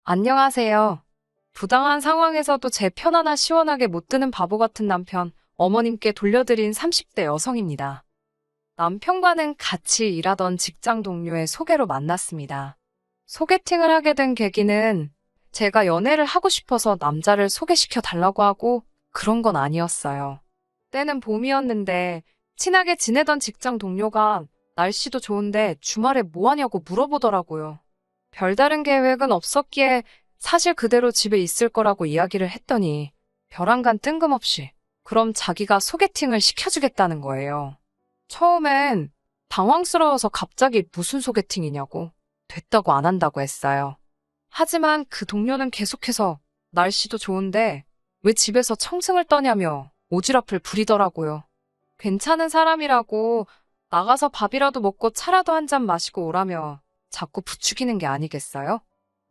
안녕하세요. 부당한 상황에서도 제 편 하나 시원하게 못 드는 바보 같은 남편, 어머님께 돌려드린 30대 여성입니다. 남편과는 같이 일하던 직장 동료의 소개로 만났습니다. 소개팅을 하게 된 계기는 제가 연애를 하고 싶어서 남자를 소개시켜 달라고 하고 그런 건 아니었어요. 때는 봄이었는데 친하게 지내던 직장 동료가 날씨도 좋은데 주말에 뭐 하냐고 물어보더라고요. 별다른 계획은 없었기에 사실 그대로 집에 있을 거라고 이야기를 했더니 벼랑간 뜬금없이 그럼 자기가 소개팅을 시켜주겠다는 거예요. 처음엔 당황스러워서 갑자기 무슨 소개팅이냐고 됐다고 안 한다고 했어요. 하지만 그 동료는 계속해서 날씨도 좋은데 왜 집에서 청승을 떠냐며 오지랖을 부리더라고요. 괜찮은 사람이라고 나가서 밥이라도 먹고 차라도 한 잔 마시고 오라며 자꾸 부추기는 게 아니겠어요?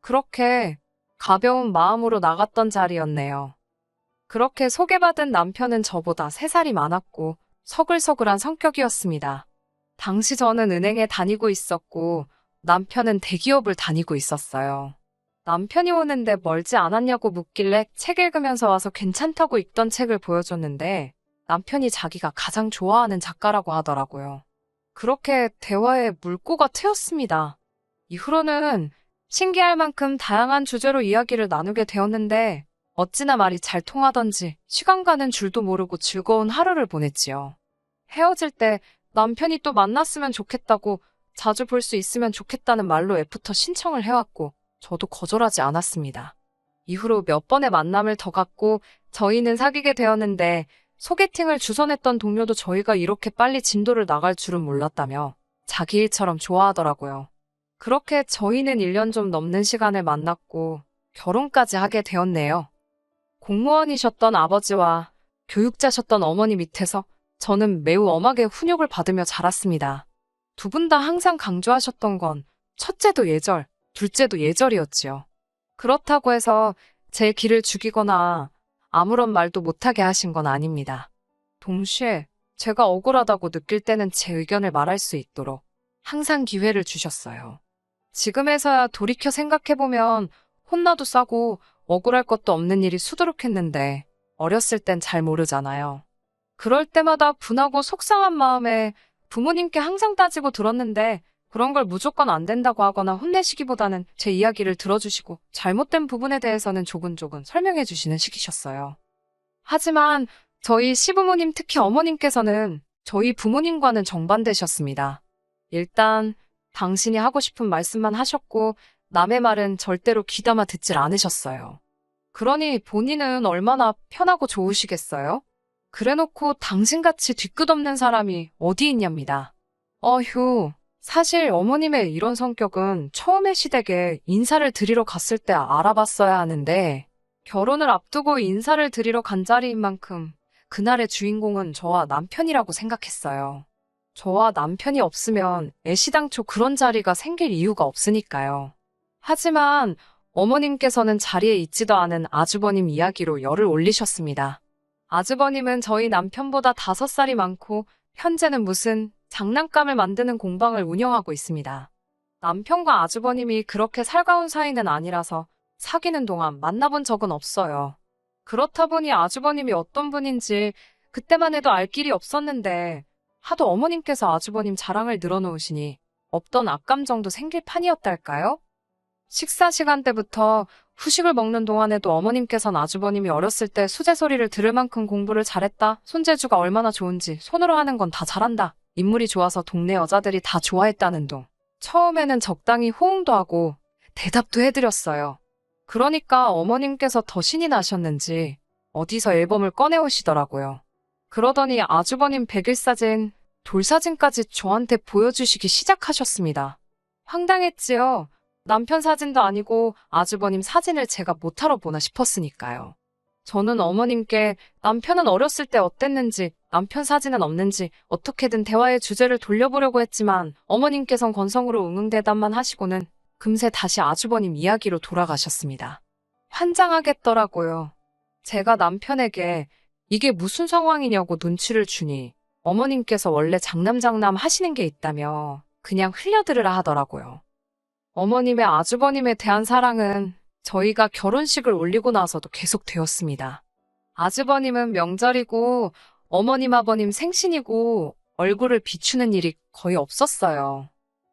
그렇게 가벼운 마음으로 나갔던 자리였네요. 그렇게 소개받은 남편은 저보다 3살이 많았고 서글서글한 성격이었습니다. 당시 저는 은행에 다니고 있었고 남편은 대기업을 다니고 있었어요. 남편이 오는데 멀지 않았냐고 묻길래 책 읽으면서 와서 괜찮다고 읽던 책을 보여줬는데 남편이 자기가 가장 좋아하는 작가라고 하더라고요. 그렇게 대화에 물꼬가 트였습니다. 이후로는 신기할 만큼 다양한 주제로 이야기를 나누게 되었는데 어찌나 말이 잘 통하던지 시간 가는 줄도 모르고 즐거운 하루를 보냈지요. 헤어질 때 남편이 또 만났으면 좋겠다고 자주 볼 수 있으면 좋겠다는 말로 애프터 신청을 해왔고 저도 거절하지 않았습니다. 이후로 몇 번의 만남을 더 갖고 저희는 사귀게 되었는데 소개팅을 주선했던 동료도 저희가 이렇게 빨리 진도를 나갈 줄은 몰랐다며 자기 일처럼 좋아하더라고요. 그렇게 저희는 1년 좀 넘는 시간을 만났고 결혼까지 하게 되었네요. 공무원이셨던 아버지와 교육자셨던 어머니 밑에서 저는 매우 엄하게 훈육을 받으며 자랐습니다. 두 분 다 항상 강조하셨던 건 첫째도 예절, 둘째도 예절이었지요. 그렇다고 해서 제 길을 죽이거나 아무런 말도 못하게 하신 건 아닙니다. 동시에 제가 억울하다고 느낄 때는 제 의견을 말할 수 있도록 항상 기회를 주셨어요. 지금에서야 돌이켜 생각해보면 혼나도 싸고 억울할 것도 없는 일이 수두룩했는데 어렸을 땐 잘 모르잖아요. 그럴 때마다 분하고 속상한 마음에 부모님께 항상 따지고 들었는데 그런 걸 무조건 안 된다고 하거나 혼내시기보다는 제 이야기를 들어주시고 잘못된 부분에 대해서는 조근조근 설명해 주시는 식이셨어요. 하지만 저희 시부모님 특히 어머님께서는 저희 부모님과는 정반대셨습니다. 일단 당신이 하고 싶은 말씀만 하셨고 남의 말은 절대로 귀담아 듣질 않으셨어요. 그러니 본인은 얼마나 편하고 좋으시겠어요? 그래놓고 당신같이 뒤끝없는 사람이 어디 있냐입니다. 어휴, 사실 어머님의 이런 성격은 처음에 시댁에 인사를 드리러 갔을 때 알아봤어야 하는데 결혼을 앞두고 인사를 드리러 간 자리인 만큼 그날의 주인공은 저와 남편이라고 생각했어요. 저와 남편이 없으면 애시당초 그런 자리가 생길 이유가 없으니까요. 하지만 어머님께서는 자리에 있지도 않은 아주버님 이야기로 열을 올리셨습니다. 아주버님은 저희 남편보다 5살이 많고 현재는 무슨 장난감을 만드는 공방을 운영하고 있습니다. 남편과 아주버님이 그렇게 살가운 사이는 아니라서 사귀는 동안 만나본 적은 없어요. 그렇다 보니 아주버님이 어떤 분인지 그때만 해도 알 길이 없었는데 하도 어머님께서 아주버님 자랑을 늘어놓으시니 없던 악감정도 생길 판이었달까요? 식사 시간대부터 후식을 먹는 동안에도 어머님께서는 아주버님이 어렸을 때 수제 소리를 들을 만큼 공부를 잘했다, 손재주가 얼마나 좋은지, 손으로 하는 건 다 잘한다, 인물이 좋아서 동네 여자들이 다 좋아했다는 둥. 처음에는 적당히 호응도 하고 대답도 해드렸어요. 그러니까 어머님께서 더 신이 나셨는지 어디서 앨범을 꺼내오시더라고요. 그러더니 아주버님 백일사진, 돌사진까지 저한테 보여주시기 시작하셨습니다. 황당했지요. 남편 사진도 아니고 아주버님 사진을 제가 못하러 보나 싶었으니까요. 저는 어머님께 남편은 어렸을 때 어땠는지, 남편 사진은 없는지 어떻게든 대화의 주제를 돌려보려고 했지만 어머님께선 건성으로 응응대답만 하시고는 금세 다시 아주버님 이야기로 돌아가셨습니다. 환장하겠더라고요. 제가 남편에게 이게 무슨 상황이냐고 눈치를 주니 어머님께서 원래 장남장남 하시는 게 있다며 그냥 흘려들으라 하더라고요. 어머님의 아주버님에 대한 사랑은 저희가 결혼식을 올리고 나서도 계속 되었습니다. 아주버님은 명절이고 어머님 아버님 생신이고 얼굴을 비추는 일이 거의 없었어요.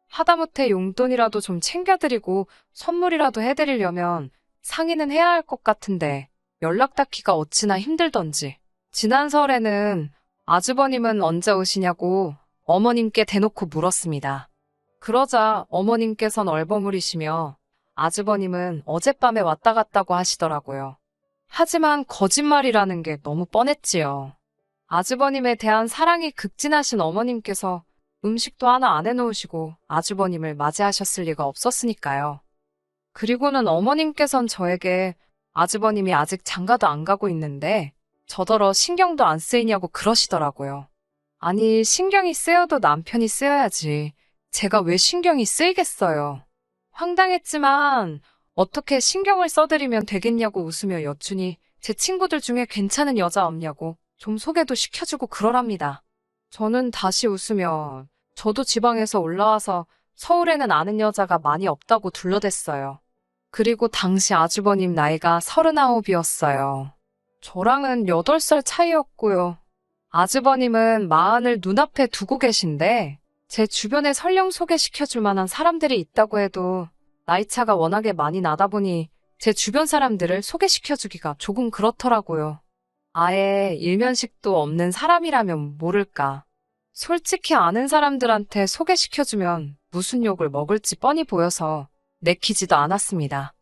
하다못해 용돈이라도 좀 챙겨드리고 선물이라도 해드리려면 상의는 해야 할 것 같은데 연락 닿기가 어찌나 힘들던지. 지난 설에는 아주버님은 언제 오시냐고 어머님께 대놓고 물었습니다. 그러자 어머님께선 얼버무리시며 아주버님은 어젯밤에 왔다 갔다고 하시더라고요. 하지만 거짓말이라는 게 너무 뻔했지요. 아주버님에 대한 사랑이 극진하신 어머님께서 음식도 하나 안 해놓으시고 아주버님을 맞이하셨을 리가 없었으니까요. 그리고는 어머님께선 저에게 아주버님이 아직 장가도 안 가고 있는데 저더러 신경도 안 쓰이냐고 그러시더라고요. 아니, 신경이 쓰여도 남편이 쓰여야지. 제가 왜 신경이 쓰이겠어요. 황당했지만 어떻게 신경을 써드리면 되겠냐고 웃으며 여쭈니 제 친구들 중에 괜찮은 여자 없냐고 좀 소개도 시켜주고 그러랍니다. 저는 다시 웃으며 저도 지방에서 올라와서 서울에는 아는 여자가 많이 없다고 둘러댔어요. 그리고 당시 아주버님 나이가 39이었어요. 저랑은 8살 차이였고요. 아주버님은 마흔을 눈앞에 두고 계신데 제 주변에 설령 소개시켜줄 만한 사람들이 있다고 해도 나이차가 워낙에 많이 나다 보니 제 주변 사람들을 소개시켜주기가 조금 그렇더라고요. 아예 일면식도 없는 사람이라면 모를까. 솔직히 아는 사람들한테 소개시켜주면 무슨 욕을 먹을지 뻔히 보여서 내키지도 않았습니다.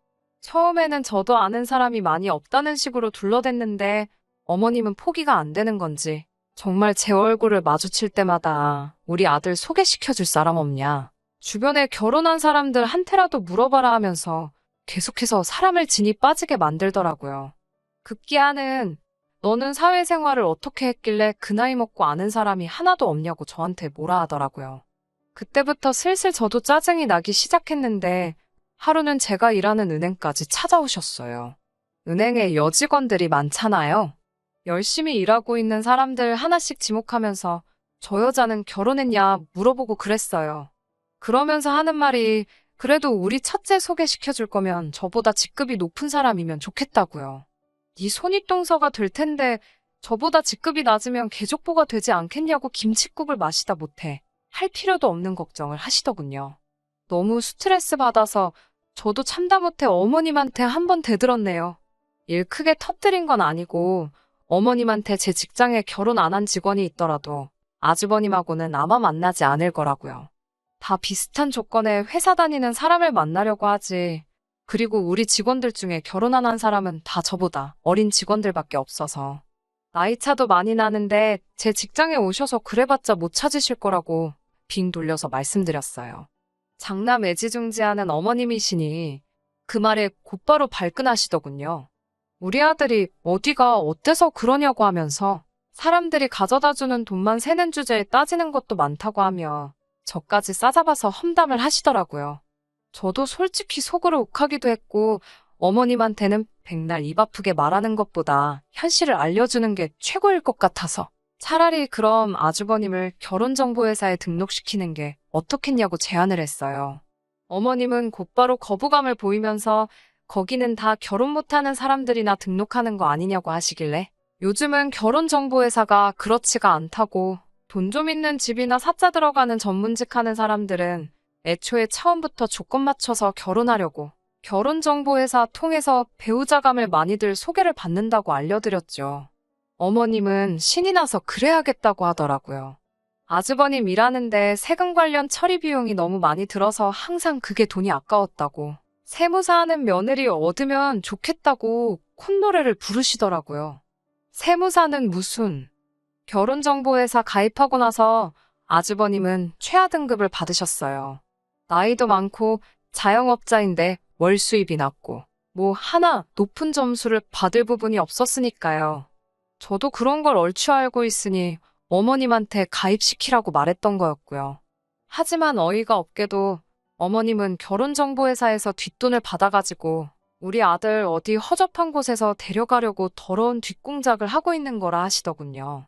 처음에는 저도 아는 사람이 많이 없다는 식으로 둘러댔는데 어머님은 포기가 안 되는 건지 정말 제 얼굴을 마주칠 때마다 우리 아들 소개시켜줄 사람 없냐. 주변에 결혼한 사람들 한테라도 물어봐라 하면서 계속해서 사람을 진이 빠지게 만들더라고요. 급기야는 너는 사회생활을 어떻게 했길래 그 나이 먹고 아는 사람이 하나도 없냐고 저한테 뭐라 하더라고요. 그때부터 슬슬 저도 짜증이 나기 시작했는데 하루는 제가 일하는 은행까지 찾아오셨어요. 은행에 여직원들이 많잖아요. 열심히 일하고 있는 사람들 하나씩 지목하면서 저 여자는 결혼했냐 물어보고 그랬어요. 그러면서 하는 말이 그래도 우리 첫째 소개시켜줄 거면 저보다 직급이 높은 사람이면 좋겠다고요. 네 손윗동서가 될 텐데 저보다 직급이 낮으면 계족보가 되지 않겠냐고 김칫국을 마시다 못해 할 필요도 없는 걱정을 하시더군요. 너무 스트레스 받아서 저도 참다 못해 어머님한테 한 번 대들었네요. 일 크게 터뜨린 건 아니고 어머님한테 제 직장에 결혼 안 한 직원이 있더라도 아주버님하고는 아마 만나지 않을 거라고요. 다 비슷한 조건의 회사 다니는 사람을 만나려고 하지. 그리고 우리 직원들 중에 결혼 안 한 사람은 다 저보다 어린 직원들밖에 없어서. 나이 차도 많이 나는데 제 직장에 오셔서 그래봤자 못 찾으실 거라고 빙 돌려서 말씀드렸어요. 장남 애지중지하는 어머님이시니 그 말에 곧바로 발끈하시더군요. 우리 아들이 어디가 어때서 그러냐고 하면서 사람들이 가져다주는 돈만 세는 주제에 따지는 것도 많다고 하며 저까지 싸잡아서 험담을 하시더라고요. 저도 솔직히 속으로 욱하기도 했고 어머님한테는 백날 입 아프게 말하는 것보다 현실을 알려주는 게 최고일 것 같아서 차라리 그럼 아주버님을 결혼정보회사에 등록시키는 게 어떻겠냐고 제안을 했어요. 어머님은 곧바로 거부감을 보이면서 거기는 다 결혼 못하는 사람들이나 등록하는 거 아니냐고 하시길래 요즘은 결혼정보회사가 그렇지가 않다고 돈 좀 있는 집이나 사자 들어가는 전문직 하는 사람들은 애초에 처음부터 조건 맞춰서 결혼하려고 결혼정보회사 통해서 배우자감을 많이들 소개를 받는다고 알려드렸죠. 어머님은 신이 나서 그래야겠다고 하더라고요. 아주버님 일하는데 세금 관련 처리 비용이 너무 많이 들어서 항상 그게 돈이 아까웠다고 세무사 하는 며느리 얻으면 좋겠다고 콧노래를 부르시더라고요. 세무사는 무슨 결혼정보회사 가입하고 나서 아주버님은 최하 등급을 받으셨어요. 나이도 많고 자영업자인데 월 수입이 낮고 뭐 하나 높은 점수를 받을 부분이 없었으니까요. 저도 그런 걸 얼추 알고 있으니 어머님한테 가입시키라고 말했던 거였고요. 하지만 어이가 없게도 어머님은 결혼정보회사에서 뒷돈을 받아가지고 우리 아들 어디 허접한 곳에서 데려가려고 더러운 뒷공작을 하고 있는 거라 하시더군요.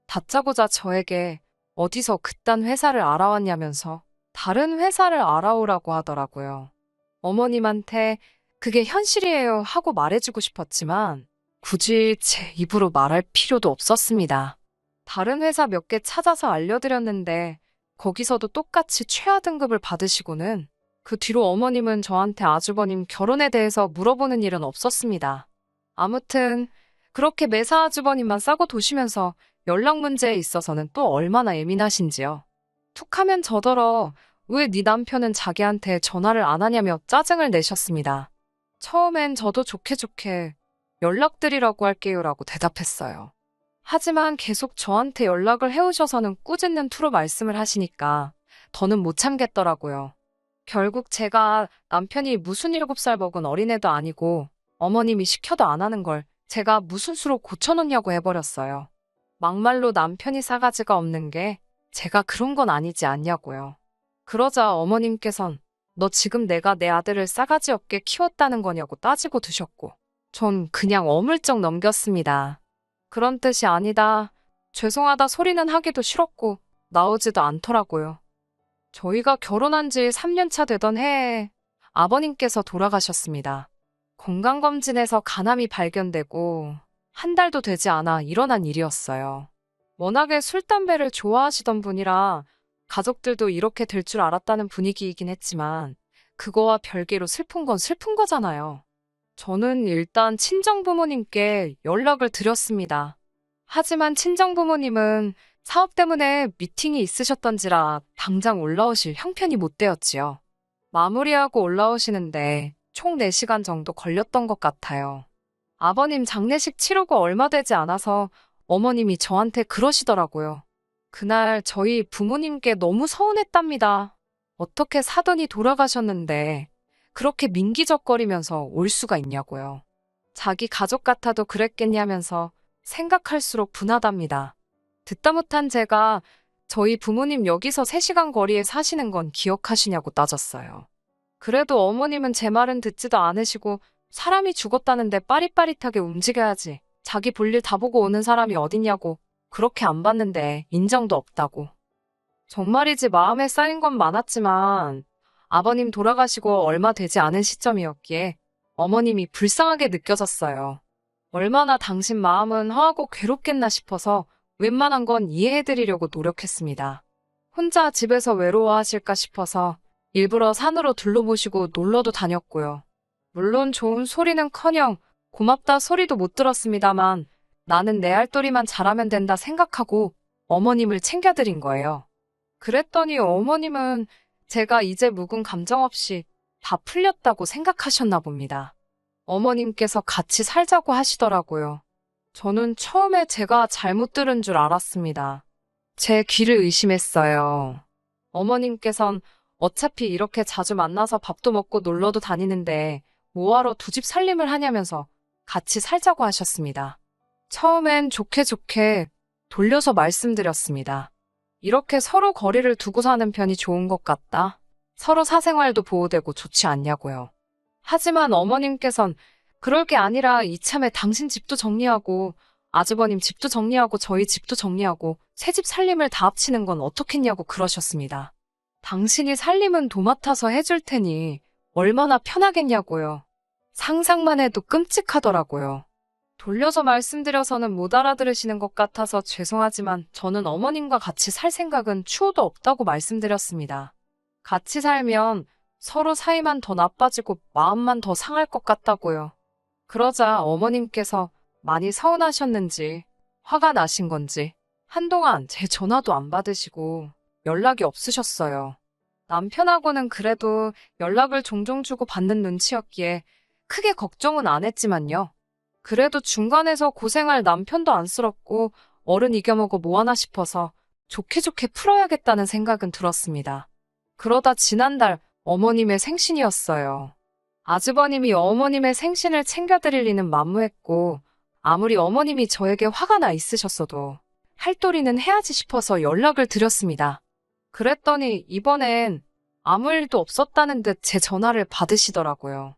다짜고짜 저에게 어디서 그딴 회사를 알아왔냐면서 다른 회사를 알아오라고 하더라고요. 어머님한테 그게 현실이에요 하고 말해주고 싶었지만 굳이 제 입으로 말할 필요도 없었습니다. 다른 회사 몇 개 찾아서 알려드렸는데 거기서도 똑같이 최하 등급을 받으시고는 그 뒤로 어머님은 저한테 아주버님 결혼에 대해서 물어보는 일은 없었습니다. 아무튼 그렇게 매사 아주버님만 싸고 도시면서 연락 문제에 있어서는 또 얼마나 예민하신지요. 툭하면 저더러 왜 네 남편은 자기한테 전화를 안 하냐며 짜증을 내셨습니다. 처음엔 저도 좋게 좋게 연락드리라고 할게요라고 대답했어요. 하지만 계속 저한테 연락을 해오셔서는 꾸짖는 투로 말씀을 하시니까 더는 못 참겠더라고요. 결국 제가 남편이 무슨 7살 먹은 어린애도 아니고 어머님이 시켜도 안 하는 걸 제가 무슨 수로 고쳐놓냐고 해버렸어요. 막말로 남편이 싸가지가 없는 게 제가 그런 건 아니지 않냐고요. 그러자 어머님께선 너 지금 내가 내 아들을 싸가지 없게 키웠다는 거냐고 따지고 드셨고 전 그냥 어물쩍 넘겼습니다. 그런 뜻이 아니다. 죄송하다 소리는 하기도 싫었고 나오지도 않더라고요. 저희가 결혼한 지 3년 차 되던 해에 아버님께서 돌아가셨습니다. 건강검진에서 간암이 발견되고 한 달도 되지 않아 일어난 일이었어요. 워낙에 술, 담배를 좋아하시던 분이라 가족들도 이렇게 될 줄 알았다는 분위기이긴 했지만 그거와 별개로 슬픈 건 슬픈 거잖아요. 저는 일단 친정부모님께 연락을 드렸습니다. 하지만 친정부모님은 사업 때문에 미팅이 있으셨던지라 당장 올라오실 형편이 못 되었지요. 마무리하고 올라오시는데 총 4시간 정도 걸렸던 것 같아요. 아버님 장례식 치르고 얼마 되지 않아서 어머님이 저한테 그러시더라고요. 그날 저희 부모님께 너무 서운했답니다. 어떻게 사돈이 돌아가셨는데 그렇게 민기적거리면서 올 수가 있냐고요. 자기 가족 같아도 그랬겠냐면서 생각할수록 분하답니다. 듣다 못한 제가 저희 부모님 여기서 3시간 거리에 사시는 건 기억하시냐고 따졌어요. 그래도 어머님은 제 말은 듣지도 않으시고 사람이 죽었다는데 빠릿빠릿하게 움직여야지. 자기 볼일 다 보고 오는 사람이 어딨냐고. 그렇게 안 봤는데 인정도 없다고. 정말이지 마음에 쌓인 건 많았지만 아버님 돌아가시고 얼마 되지 않은 시점이었기에 어머님이 불쌍하게 느껴졌어요. 얼마나 당신 마음은 허하고 괴롭겠나 싶어서 웬만한 건 이해해드리려고 노력했습니다. 혼자 집에서 외로워하실까 싶어서 일부러 산으로 둘러보시고 놀러도 다녔고요. 물론 좋은 소리는커녕 고맙다 소리도 못 들었습니다만 나는 내 할 도리만 잘하면 된다 생각하고 어머님을 챙겨드린 거예요. 그랬더니 어머님은 제가 이제 묵은 감정 없이 다 풀렸다고 생각하셨나 봅니다. 어머님께서 같이 살자고 하시더라고요. 저는 처음에 제가 잘못 들은 줄 알았습니다. 제 귀를 의심했어요. 어머님께선 어차피 이렇게 자주 만나서 밥도 먹고 놀러도 다니는데 뭐하러 두 집 살림을 하냐면서 같이 살자고 하셨습니다. 처음엔 좋게 좋게 돌려서 말씀드렸습니다. 이렇게 서로 거리를 두고 사는 편이 좋은 것 같다. 서로 사생활도 보호되고 좋지 않냐고요. 하지만 어머님께선 그럴 게 아니라 이참에 당신 집도 정리하고 아주버님 집도 정리하고 저희 집도 정리하고 새 집 살림을 다 합치는 건 어떻겠냐고 그러셨습니다. 당신이 살림은 도맡아서 해줄 테니 얼마나 편하겠냐고요. 상상만 해도 끔찍하더라고요. 돌려서 말씀드려서는 못 알아들으시는 것 같아서 죄송하지만 저는 어머님과 같이 살 생각은 추호도 없다고 말씀드렸습니다. 같이 살면 서로 사이만 더 나빠지고 마음만 더 상할 것 같다고요. 그러자 어머님께서 많이 서운하셨는지 화가 나신 건지 한동안 제 전화도 안 받으시고 연락이 없으셨어요. 남편하고는 그래도 연락을 종종 주고 받는 눈치였기에 크게 걱정은 안 했지만요. 그래도 중간에서 고생할 남편도 안쓰럽고 어른 이겨먹어 뭐하나 싶어서 좋게 좋게 풀어야겠다는 생각은 들었습니다. 그러다 지난달 어머님의 생신이었어요. 아주버님이 어머님의 생신을 챙겨드릴 리는 만무했고 아무리 어머님이 저에게 화가 나 있으셨어도 할 도리는 해야지 싶어서 연락을 드렸습니다. 그랬더니 이번엔 아무 일도 없었다는 듯 제 전화를 받으시더라고요.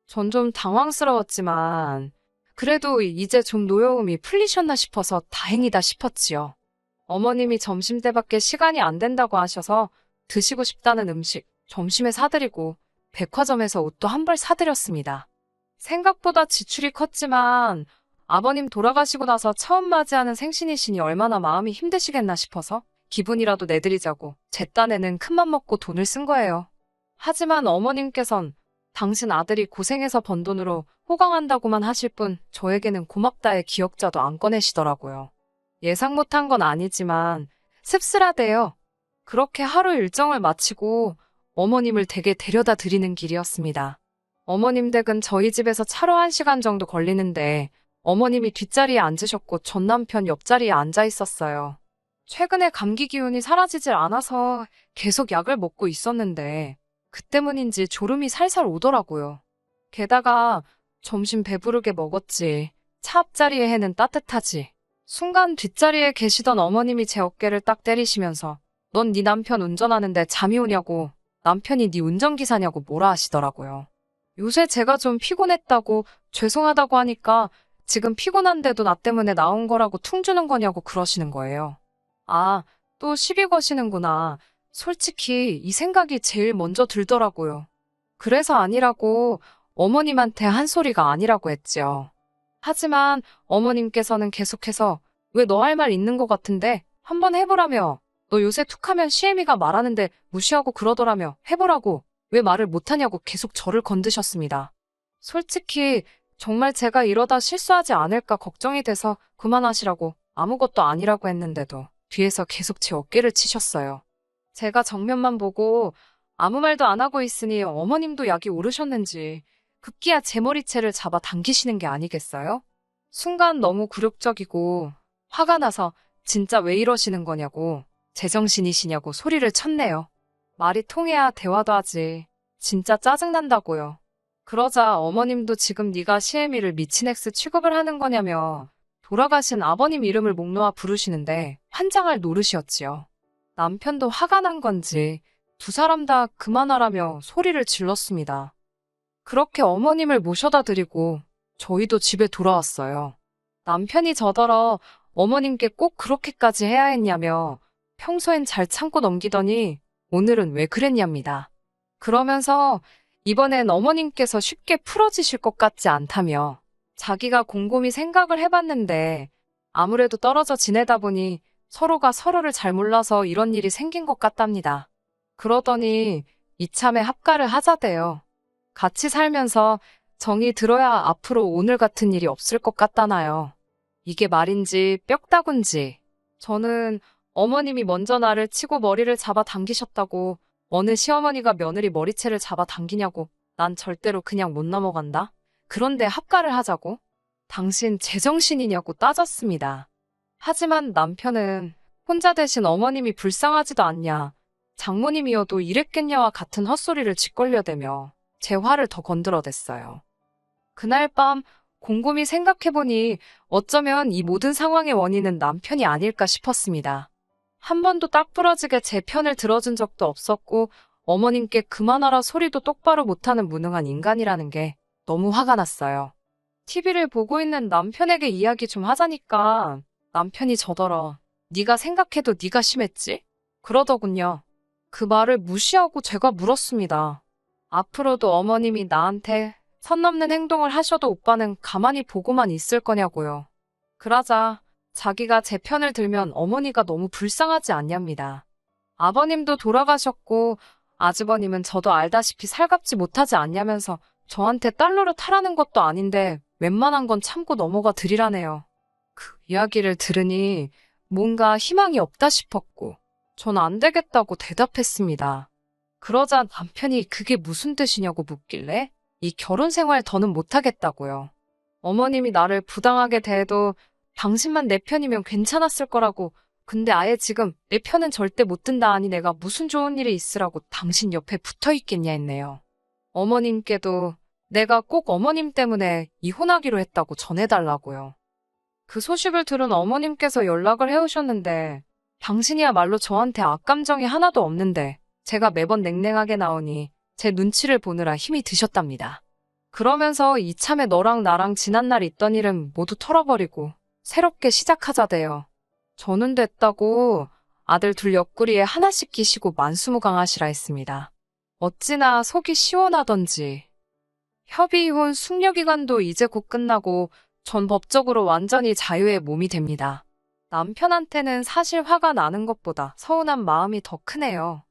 전 좀 당황스러웠지만 그래도 이제 좀 노여움이 풀리셨나 싶어서 다행이다 싶었지요. 어머님이 점심때밖에 시간이 안 된다고 하셔서 드시고 싶다는 음식 점심에 사드리고 백화점에서 옷도 한 벌 사드렸습니다. 생각보다 지출이 컸지만 아버님 돌아가시고 나서 처음 맞이하는 생신이시니 얼마나 마음이 힘드시겠나 싶어서 기분이라도 내드리자고 제 딴에는 큰맘 먹고 돈을 쓴 거예요. 하지만 어머님께선 당신 아들이 고생해서 번 돈으로 호강한다고만 하실 뿐 저에게는 고맙다의 기억자도 안 꺼내시더라고요. 예상 못한 건 아니지만 씁쓸하대요. 그렇게 하루 일정을 마치고 어머님을 댁에 데려다 드리는 길이었습니다. 어머님 댁은 저희 집에서 차로 1시간 정도 걸리는데 어머님이 뒷자리에 앉으셨고 전 남편 옆자리에 앉아 있었어요. 최근에 감기 기운이 사라지질 않아서 계속 약을 먹고 있었는데 그 때문인지 졸음이 살살 오더라고요. 게다가 점심 배부르게 먹었지. 차 앞자리에 해는 따뜻하지. 순간 뒷자리에 계시던 어머님이 제 어깨를 딱 때리시면서 넌 네 남편 운전하는데 잠이 오냐고, 남편이 네 운전기사냐고 뭐라 하시더라고요. 요새 제가 좀 피곤했다고 죄송하다고 하니까 지금 피곤한데도 나 때문에 나온 거라고 퉁주는 거냐고 그러시는 거예요. 아, 또 시비 거시는구나. 솔직히 이 생각이 제일 먼저 들더라고요. 그래서 아니라고 어머님한테 한 소리가 아니라고 했지요. 하지만 어머님께서는 계속해서 왜 너 할 말 있는 것 같은데 한번 해보라며. 너 요새 툭하면 시애미가 말하는데 무시하고 그러더라며. 해보라고. 왜 말을 못하냐고 계속 저를 건드셨습니다. 솔직히 정말 제가 이러다 실수하지 않을까 걱정이 돼서 그만하시라고 아무것도 아니라고 했는데도 뒤에서 계속 제 어깨를 치셨어요. 제가 정면만 보고 아무 말도 안 하고 있으니 어머님도 약이 오르셨는지 급기야 제 머리채를 잡아 당기시는 게 아니겠어요? 순간 너무 굴욕적이고 화가 나서 진짜 왜 이러시는 거냐고, 제정신이시냐고 소리를 쳤네요. 말이 통해야 대화도 하지. 진짜 짜증난다고요. 그러자 어머님도 지금 네가 시애미를 미친 엑스 취급을 하는 거냐며 돌아가신 아버님 이름을 목 놓아 부르시는데 환장할 노릇이었지요. 남편도 화가 난 건지 두 사람 다 그만하라며 소리를 질렀습니다. 그렇게 어머님을 모셔다 드리고 저희도 집에 돌아왔어요. 남편이 저더러 어머님께 꼭 그렇게까지 해야 했냐며 평소엔 잘 참고 넘기더니 오늘은 왜 그랬냐입니다. 그러면서 이번엔 어머님께서 쉽게 풀어지실 것 같지 않다며 자기가 곰곰이 생각을 해봤는데 아무래도 떨어져 지내다 보니 서로가 서로를 잘 몰라서 이런 일이 생긴 것 같답니다. 그러더니 이참에 합가를 하자대요. 같이 살면서 정이 들어야 앞으로 오늘 같은 일이 없을 것 같다나요. 이게 말인지 뼈다군지. 저는 어머님이 먼저 나를 치고 머리를 잡아 당기셨다고 어느 시어머니가 며느리 머리채를 잡아 당기냐고 난 절대로 그냥 못 넘어간다. 그런데 합가를 하자고? 당신 제정신이냐고 따졌습니다. 하지만 남편은 혼자 대신 어머님이 불쌍하지도 않냐, 장모님이어도 이랬겠냐와 같은 헛소리를 짓걸려대며 제 화를 더 건드려댔어요. 그날 밤 곰곰이 생각해보니 어쩌면 이 모든 상황의 원인은 남편이 아닐까 싶었습니다. 한 번도 딱 부러지게 제 편을 들어준 적도 없었고 어머님께 그만하라 소리도 똑바로 못하는 무능한 인간이라는 게 너무 화가 났어요. TV를 보고 있는 남편에게 이야기 좀 하자니까 남편이 저더러 네가 생각해도 네가 심했지? 그러더군요. 그 말을 무시하고 제가 물었습니다. 앞으로도 어머님이 나한테 선 넘는 행동을 하셔도 오빠는 가만히 보고만 있을 거냐고요. 그러자 자기가 제 편을 들면 어머니가 너무 불쌍하지 않냐입니다. 아버님도 돌아가셨고 아주버님은 저도 알다시피 살갑지 못하지 않냐면서 저한테 딸 노릇하라는 것도 아닌데 웬만한 건 참고 넘어가 드리라네요. 그 이야기를 들으니 뭔가 희망이 없다 싶었고 전 안 되겠다고 대답했습니다. 그러자 남편이 그게 무슨 뜻이냐고 묻길래 이 결혼 생활 더는 못하겠다고요. 어머님이 나를 부당하게 대해도 당신만 내 편이면 괜찮았을 거라고. 근데 아예 지금 내 편은 절대 못 든다 하니 내가 무슨 좋은 일이 있으라고 당신 옆에 붙어 있겠냐 했네요. 어머님께도 내가 꼭 어머님 때문에 이혼하기로 했다고 전해달라고요. 그 소식을 들은 어머님께서 연락을 해오셨는데 당신이야말로 저한테 악감정이 하나도 없는데 제가 매번 냉랭하게 나오니 제 눈치를 보느라 힘이 드셨답니다. 그러면서 이참에 너랑 나랑 지난날 있던 일은 모두 털어버리고 새롭게 시작하자대요. 저는 됐다고 아들 둘 옆구리에 하나씩 끼시고 만수무강하시라 했습니다. 어찌나 속이 시원하던지. 협의이혼 숙려기간도 이제 곧 끝나고 전 법적으로 완전히 자유의 몸이 됩니다. 남편한테는 사실 화가 나는 것보다 서운한 마음이 더 크네요.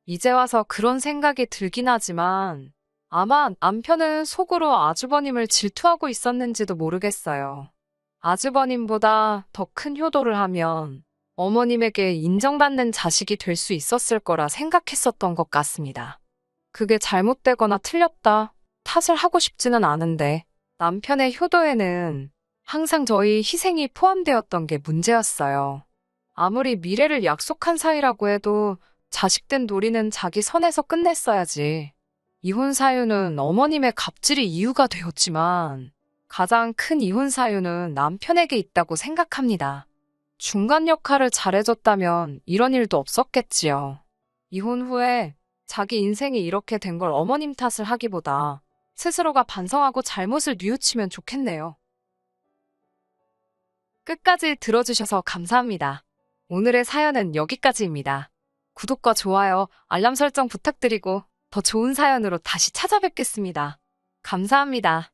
이제 와서 그런 생각이 들긴 하지만 아마 남편은 속으로 아주버님을 질투하고 있었는지도 모르겠어요. 아주버님보다 더 큰 효도를 하면 어머님에게 인정받는 자식이 될 수 있었을 거라 생각했었던 것 같습니다. 그게 잘못되거나 틀렸다 탓을 하고 싶지는 않은데 남편의 효도에는 항상 저희 희생이 포함되었던 게 문제였어요. 아무리 미래를 약속한 사이라고 해도 자식된 놀이는 자기 선에서 끝냈어야지. 이혼 사유는 어머님의 갑질이 이유가 되었지만 가장 큰 이혼 사유는 남편에게 있다고 생각합니다. 중간 역할을 잘해줬다면 이런 일도 없었겠지요. 이혼 후에 자기 인생이 이렇게 된 걸 어머님 탓을 하기보다 스스로가 반성하고 잘못을 뉘우치면 좋겠네요. 끝까지 들어주셔서 감사합니다. 오늘의 사연은 여기까지입니다. 구독과 좋아요, 알람 설정 부탁드리고 더 좋은 사연으로 다시 찾아뵙겠습니다. 감사합니다.